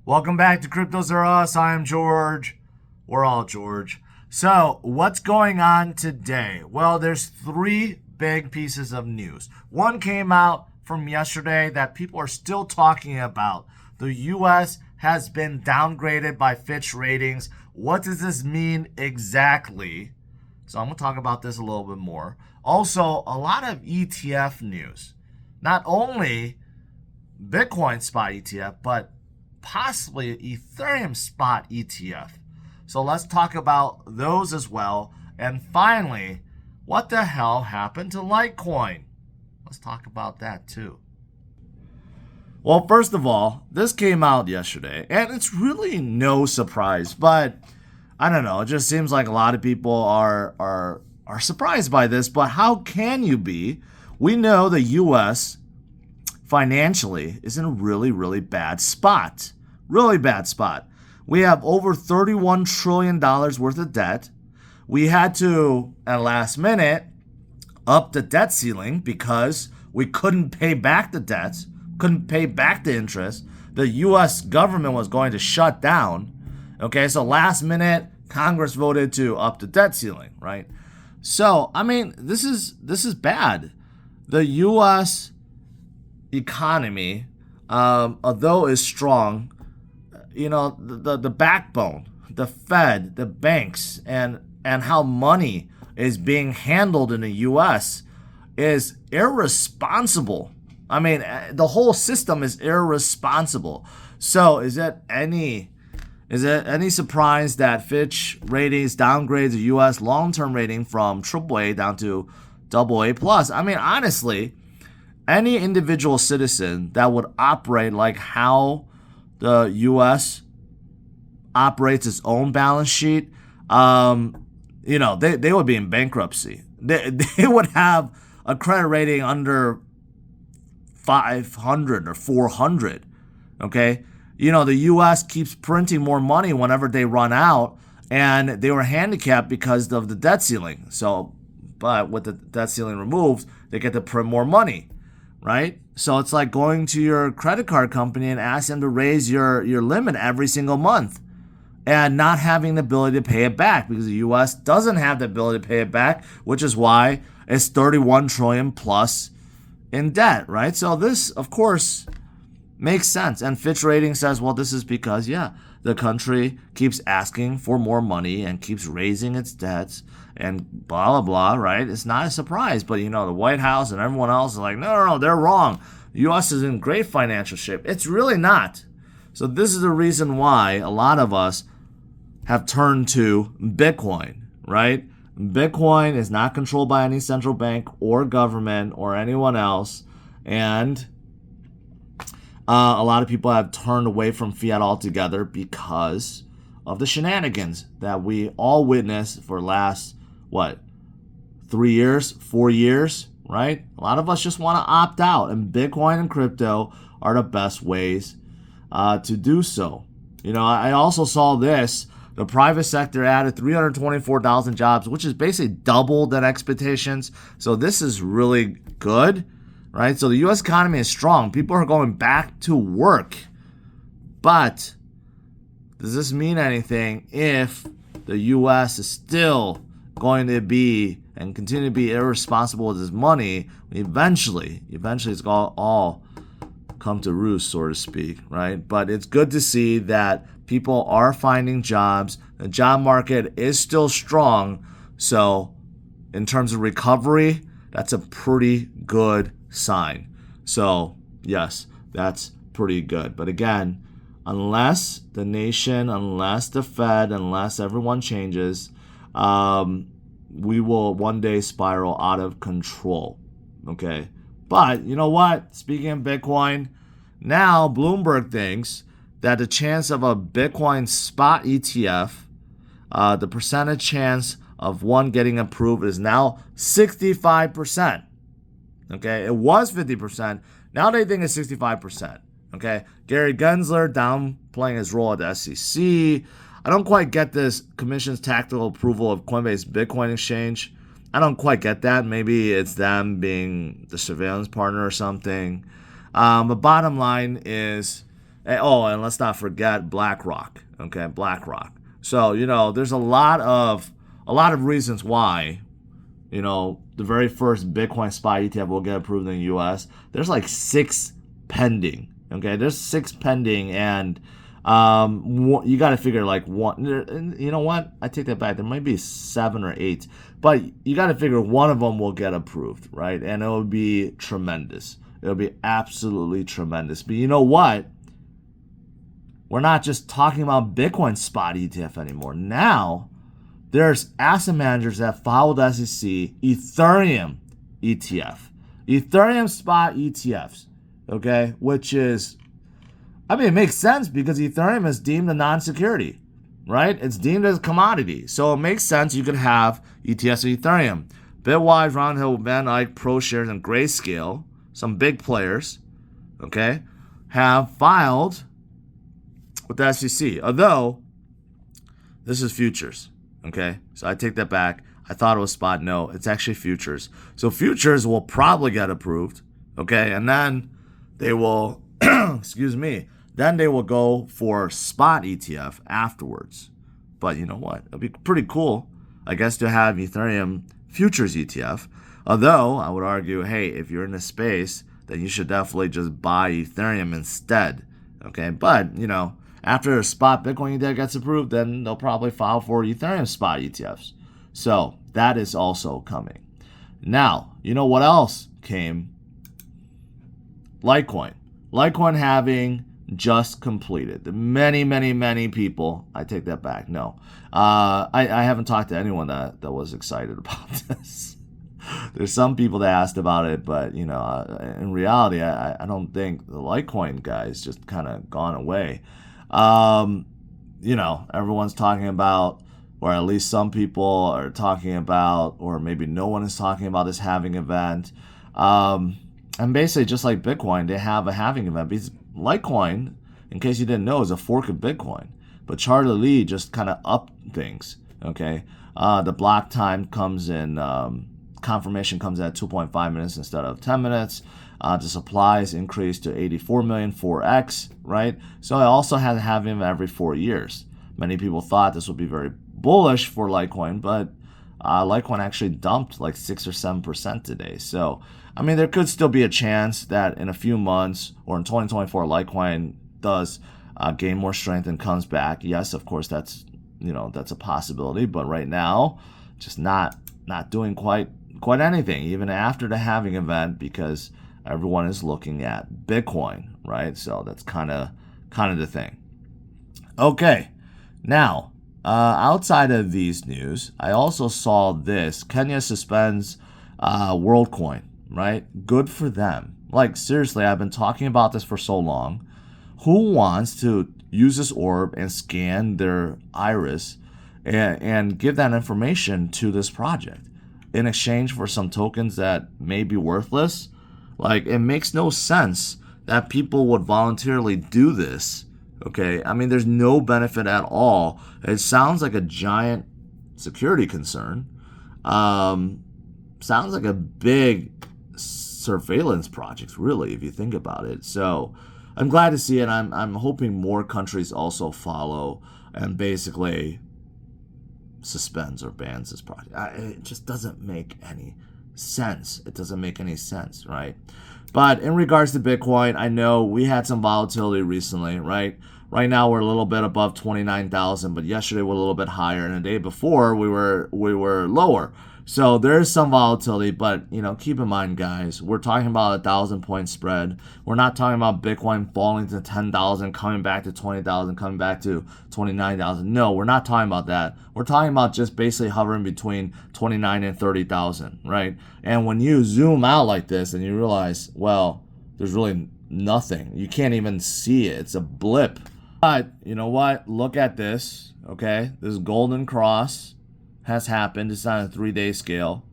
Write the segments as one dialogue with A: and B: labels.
A: Welcome back to CryptosRus. I am George. We're all George. So, what's going on today? Well, there's three big pieces of news. One came out from yesterday that people are still talking about. The U.S. has been downgraded by Fitch Ratings. What does this mean exactly? So, I'm going to talk about this a little bit more. Also, a lot of ETF news. Not only Bitcoin Spot ETF, but possibly Ethereum Spot ETF. So let's talk about those as well. And finally, what the hell happened to Litecoin? Let's talk about that too. Well, first of all, this came out yesterday, and it's really no surprise, but I don't know, it just seems like a lot of people are surprised by this, but how can you be? We know the US financially is in a really bad spot. Really bad spot. We have over $31 trillion worth of debt. We had to, at last minute, up the debt ceiling because we couldn't pay back the debts, couldn't pay back the interest. The U.S. government was going to shut down. Okay, so last minute, Congress voted to up the debt ceiling, right? So, I mean, this is bad. The U.S. economy, although is strong, you know, the backbone, the Fed, the banks, and how money is being handled in the U.S. is irresponsible. I mean, the whole system is irresponsible. So is it any surprise that Fitch Ratings downgrades the U.S. long-term rating from AAA down to AA plus? I mean, honestly, any individual citizen that would operate like how the U.S. operates its own balance sheet, you know, they would be in bankruptcy. They would have a credit rating under 500 or 400, okay? You know, the U.S. keeps printing more money whenever they run out, and they were handicapped because of the debt ceiling. So, but with the debt ceiling removed, they get to print more money, right? So it's like going to your credit card company and asking them to raise your limit every single month and not having the ability to pay it back because the U.S. doesn't have the ability to pay it back, which is why it's 31 trillion plus in debt, right? So this, of course, makes sense. And Fitch Ratings says, well, this is because, yeah, the country keeps asking for more money and keeps raising its debts and blah, blah, blah, right? It's not a surprise. But, you know, the White House and everyone else is like, no, they're wrong. The U.S. is in great financial shape. It's really not. So this is the reason why a lot of us have turned to Bitcoin, right? Bitcoin is not controlled by any central bank or government or anyone else. And a lot of people have turned away from fiat altogether because of the shenanigans that we all witnessed for last, 3 years, 4 years, right? A lot of us just want to opt out, and Bitcoin and crypto are the best ways to do so. You know, I also saw this. The private sector added 324,000 jobs, which is basically double than expectations. So this is really good, right? So the U.S. economy is strong. People are going back to work. But does this mean anything if the U.S. is still going to be and continue to be irresponsible with its money? Eventually it's going to all come to roost, so to speak, right? But it's good to see that people are finding jobs. The job market is still strong. So in terms of recovery, that's a pretty good sign. So yes, that's pretty good. But again, unless the nation, unless the Fed, unless everyone changes, we will one day spiral out of control. Okay. But you know what? Speaking of Bitcoin, now Bloomberg thinks that the chance of a Bitcoin spot ETF, the percentage chance of one getting approved is now 65%. Okay, it was 50%. Now they think it's 65%. Okay, Gary Gensler downplaying his role at the SEC. I don't quite get this commission's tactical approval of Coinbase Bitcoin exchange. I don't quite get that. Maybe it's them being the surveillance partner or something. But bottom line is, Oh, and let's not forget BlackRock. Okay, BlackRock. So, there's a lot of reasons why, the very first Bitcoin spot ETF will get approved in the US. There's like 6 pending. Okay, there's 6 pending, and you got to figure like one. You know what? I take that back. There might be 7 or 8, but you got to figure one of them will get approved, right? And it will be tremendous. It'll be absolutely tremendous. But you know what? We're not just talking about Bitcoin spot ETF anymore. Now, there's asset managers that follow the SEC Ethereum ETF, Ethereum spot ETFs. Okay, which is, it makes sense because Ethereum is deemed a non-security, right? It's deemed as a commodity. So it makes sense you could have ETFs of Ethereum. Bitwise, Roundhill, Van Eyck, ProShares, and Grayscale, some big players, okay, have filed with the SEC. Although, this is futures, okay? So I take that back. I thought it was spot. No, it's actually futures. So futures will probably get approved, okay? And then they will, then they will go for spot ETF afterwards. But you know what? It'll be pretty cool, I guess, to have Ethereum futures ETF. Although, I would argue, hey, if you're in this space, then you should definitely just buy Ethereum instead. Okay, but, after a spot Bitcoin ETF gets approved, then they'll probably file for Ethereum spot ETFs. So, that is also coming. Now, you know what else came? Litecoin. Litecoin having just completed. Many people, I take that back. No. I haven't talked to anyone that was excited about this. There's some people that asked about it, but, in reality, I don't think the Litecoin guys just kind of gone away. Everyone's talking about, or at least some people are talking about, or maybe no one is talking about this halving event. And basically, just like Bitcoin, they have a halving event. Because Litecoin, in case you didn't know, is a fork of Bitcoin. But Charlie Lee just kind of upped things, okay? The block time comes in, confirmation comes at 2.5 minutes instead of 10 minutes. The supplies increased to 84 million, 4x, right? So it also has a halving event every 4 years. Many people thought this would be very bullish for Litecoin, but Litecoin actually dumped like 6 or 7% today. So, there could still be a chance that in a few months or in 2024, Litecoin does gain more strength and comes back. Yes, of course, that's a possibility. But right now, just not doing quite anything, even after the halving event, because everyone is looking at Bitcoin, right? So that's kind of the thing. Okay, now outside of these news, I also saw this: Kenya suspends Worldcoin. Right? Good for them. Like, seriously, I've been talking about this for so long. Who wants to use this orb and scan their iris and give that information to this project in exchange for some tokens that may be worthless? Like, it makes no sense that people would voluntarily do this. Okay? There's no benefit at all. It sounds like a giant security concern. Sounds like a big surveillance project, really, if you think about it. So I'm glad to see it. I'm hoping more countries also follow and basically suspends or bans this project. It just doesn't make any sense. It doesn't make any sense, right? But in regards to Bitcoin, I know we had some volatility recently, right? Right now we're a little bit above 29,000, but yesterday we're a little bit higher, and the day before we were lower. So there's some volatility, but keep in mind, guys, we're talking about 1,000-point spread. We're not talking about Bitcoin falling to 10,000, coming back to 20,000, coming back to 29,000. No, we're not talking about that. We're talking about just basically hovering between 29 and 30,000, right? And when you zoom out like this and you realize, well, there's really nothing. You can't even see it. It's a blip. But you know what? Look at this, okay? This golden cross has happened. It's on a 3-day scale.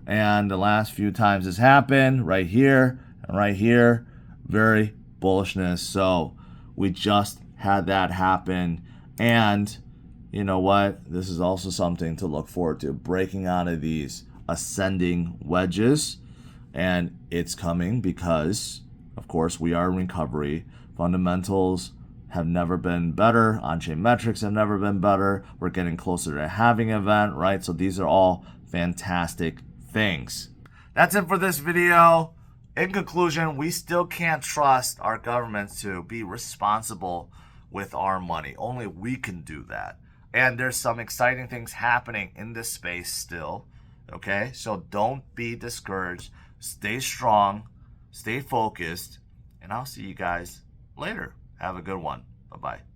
A: And the last few times it's happened, right here and right here, very bullishness. So we just had that happen. And you know what? This is also something to look forward to. Breaking out of these ascending wedges. And it's coming because, of course, we are in recovery. Fundamentals have never been better. On-chain metrics have never been better. We're getting closer to a halving event, right? So these are all fantastic things. That's it for this video. In conclusion, we still can't trust our governments to be responsible with our money. Only we can do that. And there's some exciting things happening in this space still. Okay, so don't be discouraged. Stay strong, stay focused, and I'll see you guys later. Have a good one. Bye-bye.